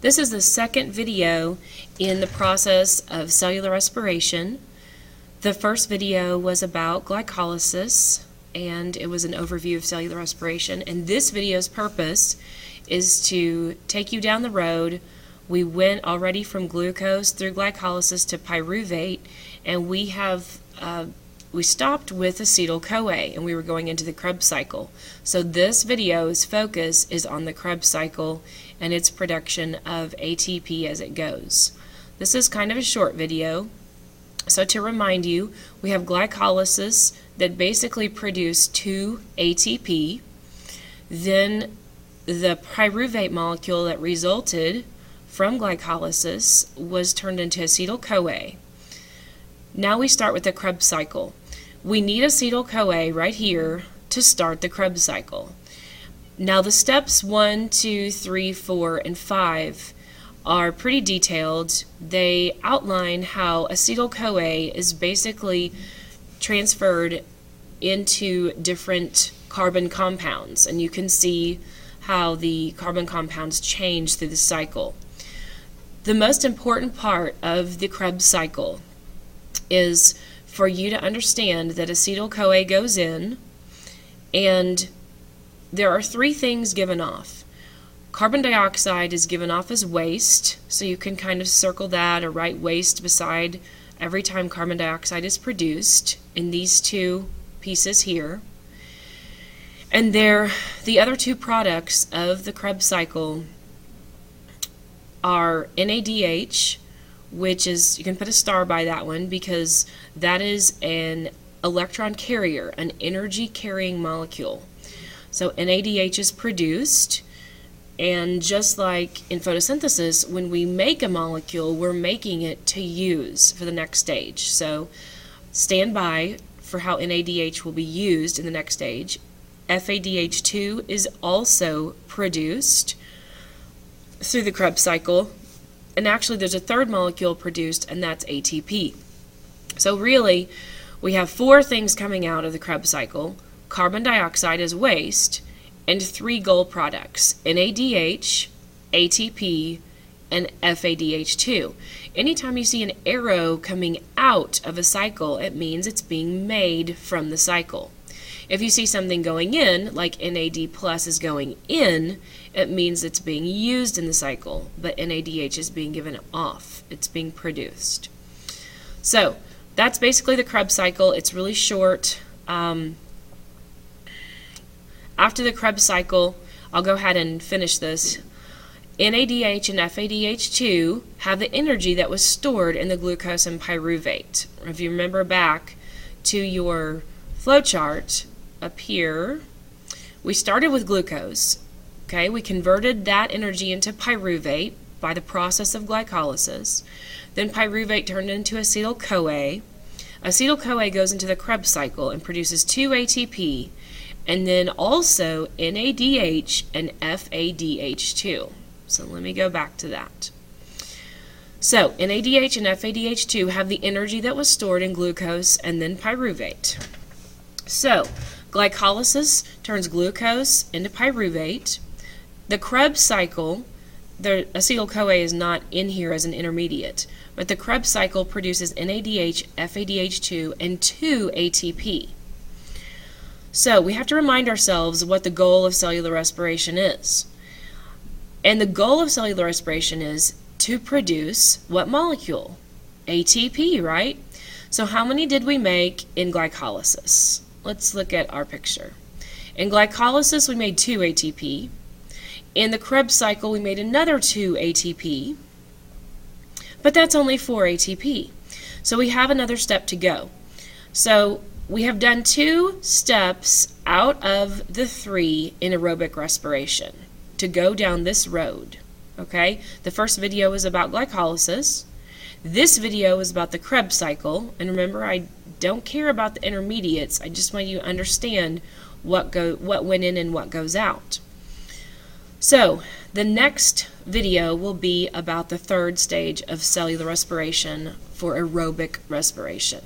This is the second video in the process of cellular respiration. The first video was about glycolysis, and it was an overview of cellular respiration. And this video's purpose is to take you down the road. We went already from glucose through glycolysis to pyruvate, and we stopped with acetyl-CoA, and we were going into the Krebs cycle. So this video's focus is on the Krebs cycle and its production of ATP as it goes. This is kind of a short video. So to remind you, we have glycolysis that basically produced 2 ATP. Then the pyruvate molecule that resulted from glycolysis was turned into acetyl-CoA. Now we start with the Krebs cycle. We need acetyl-CoA right here to start the Krebs cycle. Now the steps 1, 2, 3, 4, and 5 are pretty detailed. They outline how acetyl-CoA is basically transferred into different carbon compounds, and you can see how the carbon compounds change through the cycle. The most important part of the Krebs cycle is for you to understand that acetyl-CoA goes in, and there are 3 things given off. Carbon dioxide is given off as waste, so you can kind of circle that or write waste beside every time carbon dioxide is produced in these 2 pieces here. And the other 2 products of the Krebs cycle are NADH, which is, you can put a star by that one because that is an electron carrier, an energy carrying molecule. So NADH is produced, and just like in photosynthesis, when we make a molecule, we're making it to use for the next stage. So stand by for how NADH will be used in the next stage. FADH2 is also produced through the Krebs cycle, and actually there's a 3rd molecule produced, and that's ATP. So really, we have 4 things coming out of the Krebs cycle: carbon dioxide as waste, and 3 goal products: NADH, ATP, and FADH2. Anytime you see an arrow coming out of a cycle, it means it's being made from the cycle. If you see something going in, like NAD plus is going in, it means it's being used in the cycle, but NADH is being given off. It's being produced. So that's basically the Krebs cycle. It's really short. After the Krebs cycle, I'll go ahead and finish this. NADH and FADH2 have the energy that was stored in the glucose and pyruvate. If you remember back to your flowchart up here, we started with glucose. Okay, we converted that energy into pyruvate by the process of glycolysis. Then pyruvate turned into acetyl-CoA. Acetyl-CoA goes into the Krebs cycle and produces 2 ATP, and then also NADH and FADH2. So let me go back to that. So NADH and FADH2 have the energy that was stored in glucose and then pyruvate. So glycolysis turns glucose into pyruvate. The Krebs cycle, the acetyl-CoA is not in here as an intermediate, but the Krebs cycle produces NADH, FADH2, and 2 ATP. So we have to remind ourselves what the goal of cellular respiration is. And the goal of cellular respiration is to produce what molecule? ATP, right? So how many did we make in glycolysis? Let's look at our picture. In glycolysis, we made 2 ATP. In the Krebs cycle, we made another 2 ATP, but that's only 4 ATP. So we have another step to go. So we have done 2 steps out of the 3 in aerobic respiration to go down this road. Okay? The first video was about glycolysis. This video is about the Krebs cycle, and remember, I don't care about the intermediates. I just want you to understand what went in and what goes out. So the next video will be about the 3rd stage of cellular respiration for aerobic respiration.